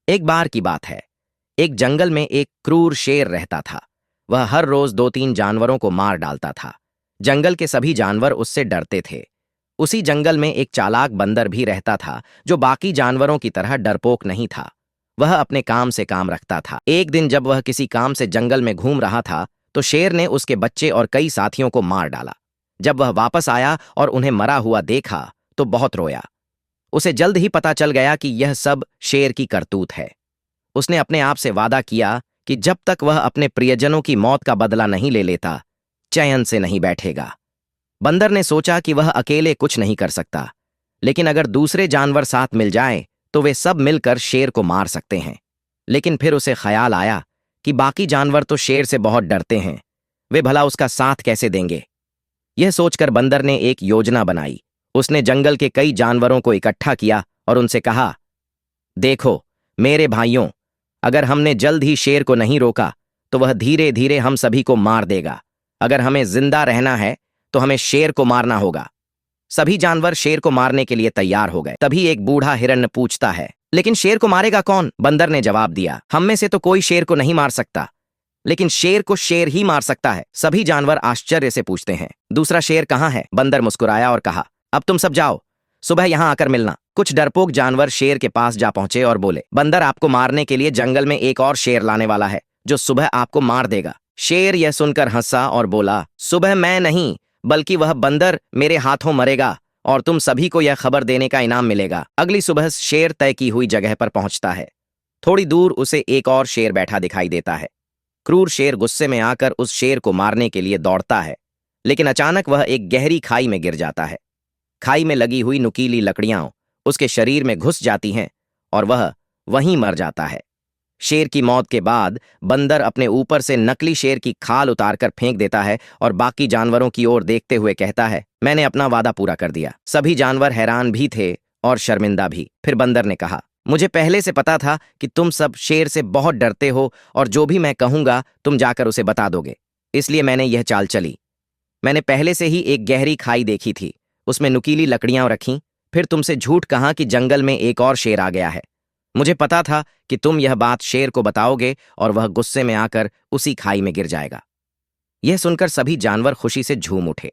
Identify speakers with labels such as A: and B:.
A: एक बार की बात है। एक जंगल में एक क्रूर शेर रहता था। वह हर रोज दो तीन जानवरों को मार डालता था। जंगल के सभी जानवर उससे डरते थे। उसी जंगल में एक चालाक बंदर भी रहता था, जो बाकी जानवरों की तरह डरपोक नहीं था। वह अपने काम से काम रखता था। एक दिन जब वह किसी काम से जंगल में घूम रहा था, तो शेर ने उसके बच्चे और कई साथियों को मार डाला। जब वह वापस आया और उन्हें मरा हुआ देखा, तो बहुत रोया। उसे जल्द ही पता चल गया कि यह सब शेर की करतूत है। उसने अपने आप से वादा किया कि जब तक वह अपने प्रियजनों की मौत का बदला नहीं ले लेता, चैन से नहीं बैठेगा। बंदर ने सोचा कि वह अकेले कुछ नहीं कर सकता, लेकिन अगर दूसरे जानवर साथ मिल जाएं, तो वे सब मिलकर शेर को मार सकते हैं। लेकिन फिर उसे ख्याल आया कि बाकी जानवर तो शेर से बहुत डरते हैं, वे भला उसका साथ कैसे देंगे। यह सोचकर बंदर ने एक योजना बनाई। उसने जंगल के कई जानवरों को इकट्ठा किया और उनसे कहा, देखो मेरे भाइयों, अगर हमने जल्द ही शेर को नहीं रोका, तो वह धीरे धीरे हम सभी को मार देगा। अगर हमें जिंदा रहना है, तो हमें शेर को मारना होगा। सभी जानवर शेर को मारने के लिए तैयार हो गए। तभी एक बूढ़ा हिरण्य पूछता है, लेकिन शेर को मारेगा कौन? बंदर ने जवाब दिया, हम में से तो कोई शेर को नहीं मार सकता, लेकिन शेर को शेर ही मार सकता है। सभी जानवर आश्चर्य से पूछते हैं, दूसरा शेर कहाँ है? बंदर मुस्कुराया और कहा, अब तुम सब जाओ, सुबह यहां आकर मिलना। कुछ डरपोक जानवर शेर के पास जा पहुंचे और बोले, बंदर आपको मारने के लिए जंगल में एक और शेर लाने वाला है, जो सुबह आपको मार देगा। शेर यह सुनकर हंसा और बोला, सुबह मैं नहीं, बल्कि वह बंदर मेरे हाथों मरेगा, और तुम सभी को यह खबर देने का इनाम मिलेगा। अगली सुबह शेर तय की हुई जगह पर पहुंचता है। थोड़ी दूर उसे एक और शेर बैठा दिखाई देता है। क्रूर शेर गुस्से में आकर उस शेर को मारने के लिए दौड़ता है, लेकिन अचानक वह एक गहरी खाई में गिर जाता है। खाई में लगी हुई नुकीली लकड़ियां उसके शरीर में घुस जाती हैं और वह वहीं मर जाता है। शेर की मौत के बाद बंदर अपने ऊपर से नकली शेर की खाल उतारकर फेंक देता है और बाकी जानवरों की ओर देखते हुए कहता है, मैंने अपना वादा पूरा कर दिया। सभी जानवर हैरान भी थे और शर्मिंदा भी। फिर बंदर ने कहा, मुझे पहले से पता था कि तुम सब शेर से बहुत डरते हो और जो भी मैं कहूंगा तुम जाकर उसे बता दोगे, इसलिए मैंने यह चाल चली। मैंने पहले से ही एक गहरी खाई देखी थी, उसमें नुकीली लकड़ियां रखीं, फिर तुमसे झूठ कहा कि जंगल में एक और शेर आ गया है। मुझे पता था कि तुम यह बात शेर को बताओगे और वह गुस्से में आकर उसी खाई में गिर जाएगा। यह सुनकर सभी जानवर खुशी से झूम उठे।